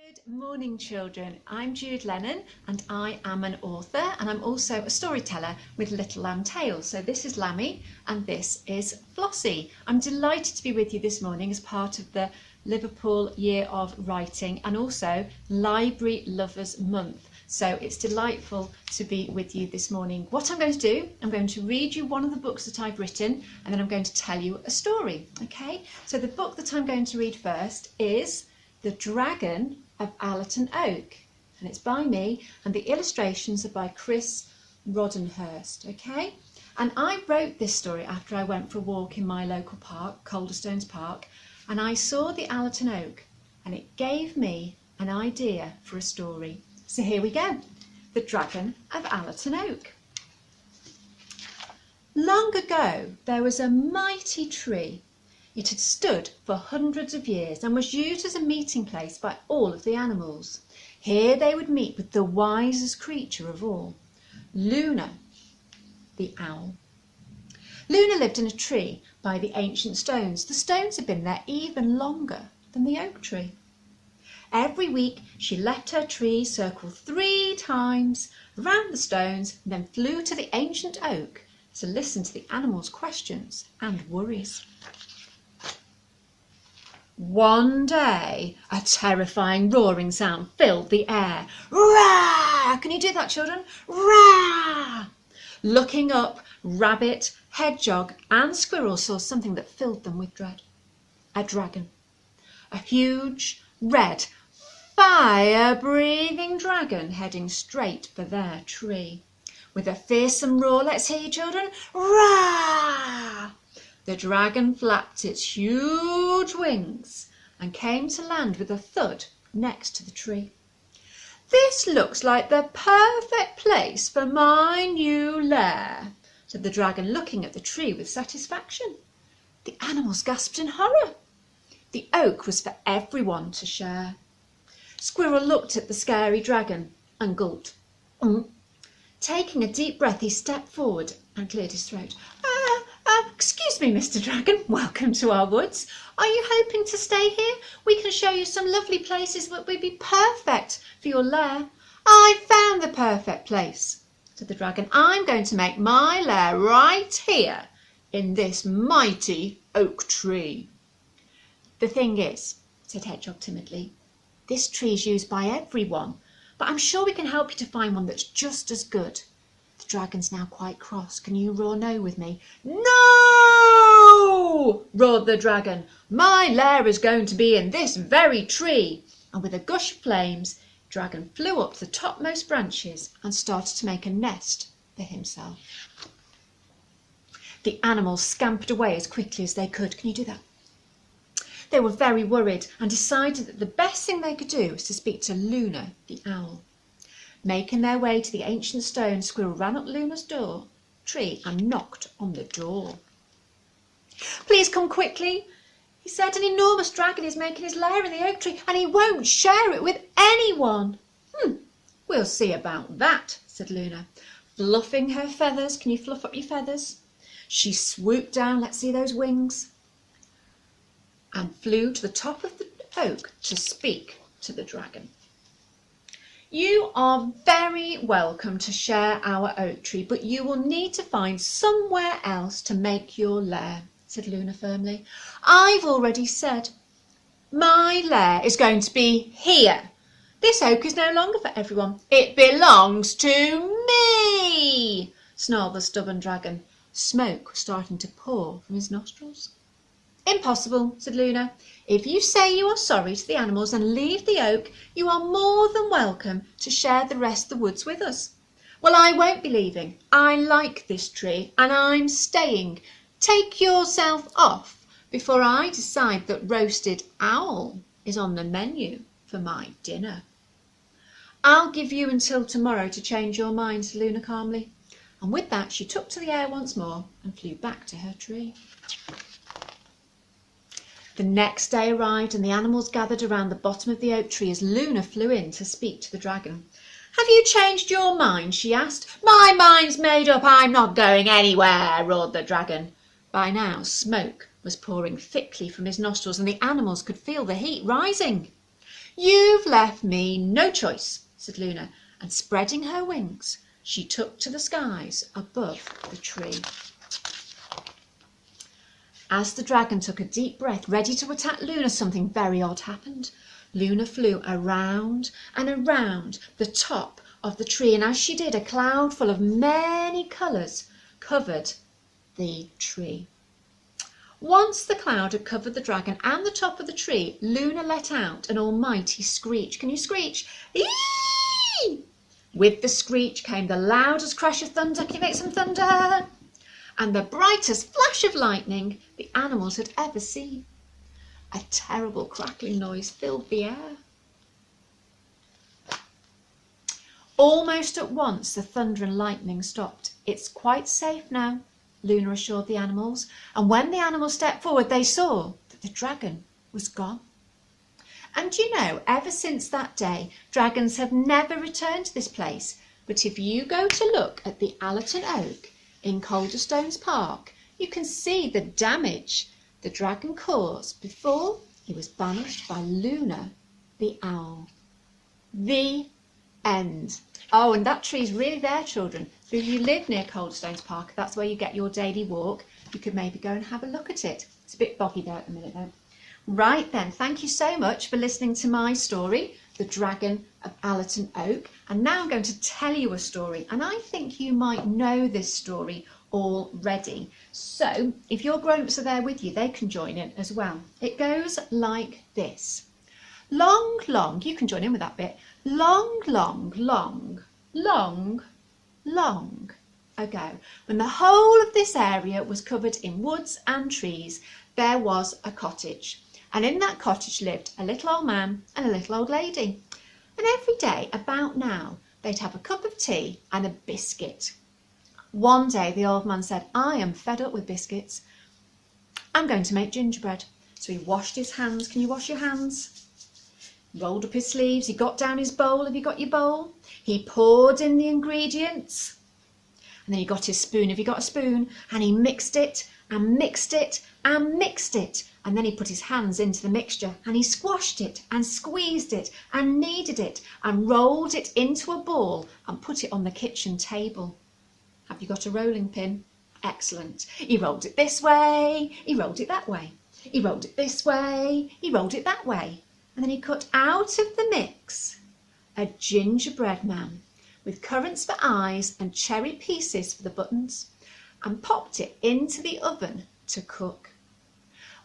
Good morning, children. I'm Jude Lennon and I am an author and I'm also a storyteller with Little Lamb Tales. So this is Lammy and this is Flossie. I'm delighted to be with you this morning as part of the Liverpool Year of Writing and also Library Lovers Month. So it's delightful to be with you this morning. What I'm going to do, I'm going to read you one of the books that I've written and then I'm going to tell you a story. Okay, so the book that I'm going to read first is The Dragon of Allerton Oak, and it's by me, and the illustrations are by Chris Roddenhurst. Okay, and I wrote this story after I went for a walk in my local park, Calderstones Park, and I saw the Allerton Oak and it gave me an idea for a story. So here we go. The Dragon of Allerton Oak. Long ago there was a mighty tree. It had stood for hundreds of years and was used as a meeting place by all of the animals. Here they would meet with the wisest creature of all, Luna, the owl. Luna lived in a tree by the ancient stones. The stones had been there even longer than the oak tree. Every week she left her tree circle 3 times around the stones and then flew to the ancient oak to listen to the animals' questions and worries. One day, a terrifying roaring sound filled the air. Rah! Can you do that, children? Rah! Looking up, rabbit, hedgehog and squirrel saw something that filled them with dread. A dragon. A huge, red, fire-breathing dragon heading straight for their tree. With a fearsome roar, let's hear you, children. Rah! The dragon flapped its huge wings and came to land with a thud next to the tree. This looks like the perfect place for my new lair, said the dragon, looking at the tree with satisfaction. The animals gasped in horror. The oak was for everyone to share. Squirrel looked at the scary dragon and gulped. Taking a deep breath, he stepped forward and cleared his throat. Excuse me, Mr. Dragon, welcome to our woods. Are you hoping to stay here? We can show you some lovely places that would be perfect for your lair. I found the perfect place, said the dragon. I'm going to make my lair right here in this mighty oak tree. The thing is, said Hedgehog timidly, this tree is used by everyone, but I'm sure we can help you to find one that's just as good. The dragon's now quite cross. Can you roar no with me? No! Roared the dragon. My lair is going to be in this very tree. And with a gush of flames, the dragon flew up the topmost branches and started to make a nest for himself. The animals scampered away as quickly as they could. Can you do that? They were very worried and decided that the best thing they could do was to speak to Luna, the owl. Making their way to the ancient stone, Squirrel ran up Luna's tree and knocked on the door. Please come quickly, he said. An enormous dragon is making his lair in the oak tree and he won't share it with anyone. We'll see about that, said Luna. Fluffing her feathers, can you fluff up your feathers? She swooped down, let's see those wings, and flew to the top of the oak to speak to the dragon. You are very welcome to share our oak tree, but you will need to find somewhere else to make your lair, said Luna firmly. I've already said my lair is going to be here. This oak is no longer for everyone. It belongs to me, snarled the stubborn dragon. Smoke was starting to pour from his nostrils. Impossible, said Luna. If you say you are sorry to the animals and leave the oak, you are more than welcome to share the rest of the woods with us. Well, I won't be leaving. I like this tree and I'm staying. Take yourself off before I decide that roasted owl is on the menu for my dinner. I'll give you until tomorrow to change your mind, said Luna calmly. And with that she took to the air once more and flew back to her tree. The next day arrived and the animals gathered around the bottom of the oak tree as Luna flew in to speak to the dragon. Have you changed your mind? She asked. My mind's made up. I'm not going anywhere, roared the dragon. By now smoke was pouring thickly from his nostrils and the animals could feel the heat rising. "You've left me no choice," said Luna, and spreading her wings, she took to the skies above the tree. As the dragon took a deep breath, ready to attack Luna, something very odd happened. Luna flew around and around the top of the tree, and as she did, a cloud full of many colours covered the tree. Once the cloud had covered the dragon and the top of the tree, Luna let out an almighty screech. Can you screech? Eee! With the screech came the loudest crash of thunder. Can you make some thunder? And the brightest flash of lightning the animals had ever seen. A terrible crackling noise filled the air. Almost at once the thunder and lightning stopped. "It's quite safe now," Luna assured the animals, and when the animals stepped forward they saw that the dragon was gone. And you know, ever since that day, dragons have never returned to this place. But if you go to look at the Allerton Oak in Calderstones Park, you can see the damage the dragon caused before he was banished by Luna the owl. The end. Oh, and that tree's really there, children. So if you live near Calderstones Park, that's where you get your daily walk. You could maybe go and have a look at it. It's a bit boggy there at the minute though. Right then, thank you so much for listening to my story, The Dragon of Allerton Oak. And now I'm going to tell you a story, and I think you might know this story already. So if your grown-ups are there with you, they can join in as well. It goes like this. Long, long, you can join in with that bit. Long, long, long, long, long ago, when the whole of this area was covered in woods and trees, there was a cottage. And in that cottage lived a little old man and a little old lady. And every day about now, they'd have a cup of tea and a biscuit. One day the old man said, "I am fed up with biscuits. I'm going to make gingerbread." So he washed his hands. Can you wash your hands? Rolled up his sleeves. He got down his bowl. Have you got your bowl? He poured in the ingredients. And then he got his spoon. Have you got a spoon? And he mixed it and mixed it and mixed it. And then he put his hands into the mixture and he squashed it and squeezed it and kneaded it and rolled it into a ball and put it on the kitchen table. Have you got a rolling pin? Excellent. He rolled it this way, he rolled it that way. He rolled it this way, he rolled it that way. And then he cut out of the mix a gingerbread man with currants for eyes and cherry pieces for the buttons, and popped it into the oven to cook.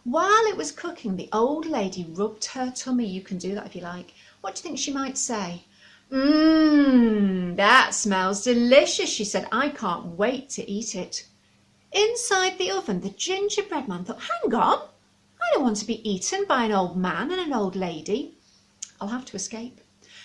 While it was cooking, the old lady rubbed her tummy. You can do that if you like. What do you think she might say? That smells delicious," she said. "I can't wait to eat it." Inside the oven, the gingerbread man thought, "Hang on, I don't want to be eaten by an old man and an old lady. I'll have to escape."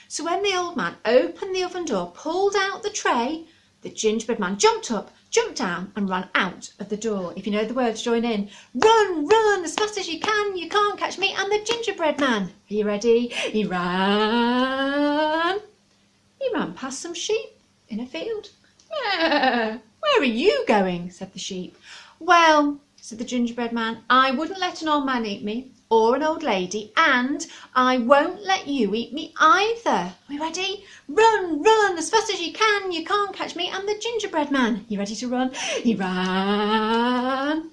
So when the old man opened the oven door, pulled out the tray, the gingerbread man jumped up, jumped down and ran out of the door. If you know the words, join in. Run, run as fast as you can. You can't catch me and the gingerbread man. Are you ready? He ran. He ran past some sheep in a field. "Where are you going?" said the sheep. "Well," said the gingerbread man, "I wouldn't let an old man eat me or an old lady, and I won't let you eat me either. Are you ready? Run, run as fast as you can. You can't catch me and the gingerbread man." You ready to run? He ran.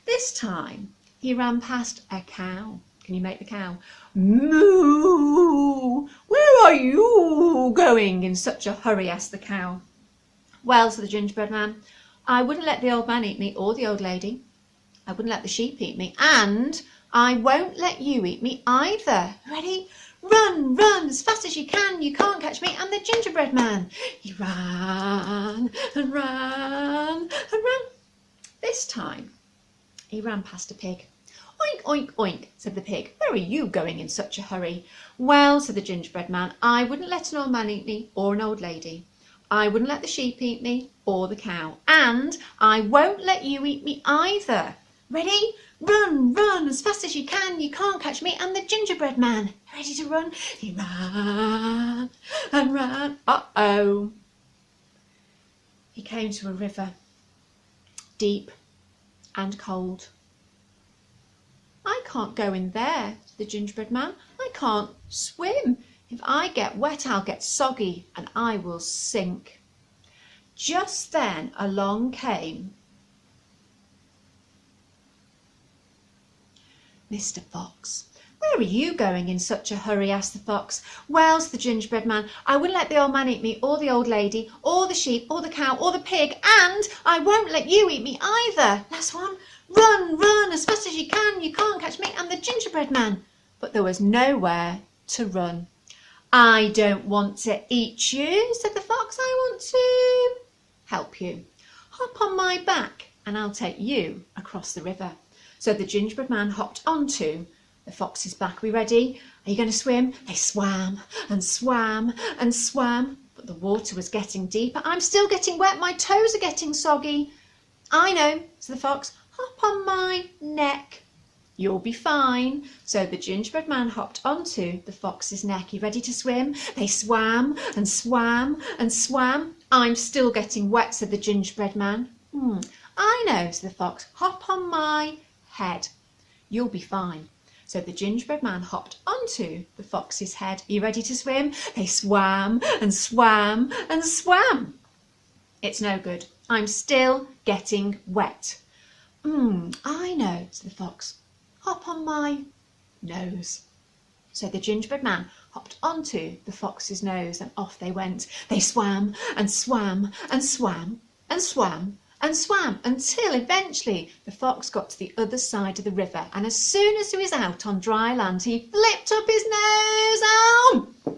This time he ran past a cow. Can you make the cow? "Moo! Where are you going in such a hurry?" asked the cow. "Well," said the gingerbread man, "I wouldn't let the old man eat me or the old lady. I wouldn't let the sheep eat me, and I won't let you eat me either. Ready? Run, run as fast as you can. You can't catch me and the gingerbread man." He ran and ran and ran. This time he ran past a pig. "Oink, oink, oink," said the pig. "Where are you going in such a hurry?" "Well," said the gingerbread man, "I wouldn't let an old man eat me or an old lady. I wouldn't let the sheep eat me or the cow, and I won't let you eat me either. Ready? Run, run as fast as you can. You can't catch me and the gingerbread man." Ready to run? He ran and ran. Uh-oh. He came to a river, deep and cold. "I can't go in there," said the gingerbread man. I can't swim. If I get wet, I'll get soggy and I will sink. Just then along came Mr. Fox. Where are you going in such a hurry? Asked the fox. Well, said the gingerbread man, I wouldn't let the old man eat me, or the old lady, or the sheep, or the cow, or the pig, and I won't let you eat me either. Last one. Run, run as fast as you can. You can't catch me and the gingerbread man. But there was nowhere to run. I don't want to eat you, said the fox. I want to help you. Hop on my back and I'll take you across the river. So the gingerbread man hopped onto the fox's back. Are we ready? Are you going to swim? They swam and swam and swam, but the water was getting deeper. I'm still getting wet. My toes are getting soggy. I know, said the fox. Hop on my neck. You'll be fine. So the gingerbread man hopped onto the fox's neck. You ready to swim? They swam and swam and swam. I'm still getting wet, said the gingerbread man. I know, said the fox. Hop on my head. You'll be fine. So the gingerbread man hopped onto the fox's head. Are you ready to swim? They swam and swam and swam. It's no good. I'm still getting wet. I know, said the fox. Hop on my nose. So the gingerbread man hopped onto the fox's nose and off they went. They swam and swam and swam and swam and swam until eventually the fox got to the other side of the river, and as soon as he was out on dry land he flipped up his nose.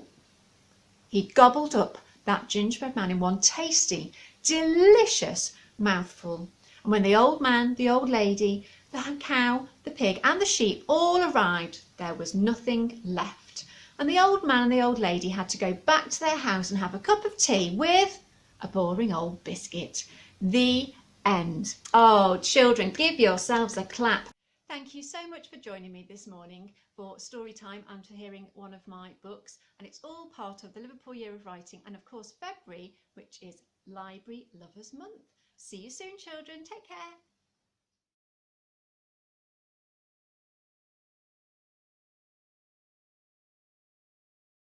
He gobbled up that gingerbread man in one tasty, delicious mouthful. And when the old man, the old lady, the cow, the pig and the sheep all arrived, there was nothing left. And the old man and the old lady had to go back to their house and have a cup of tea with a boring old biscuit. The end. Oh, children, give yourselves a clap. Thank you so much for joining me this morning for story time and for hearing one of my books. And it's all part of the Liverpool Year of Writing and, of course, February, which is Library Lovers Month. See you soon, children. Take care.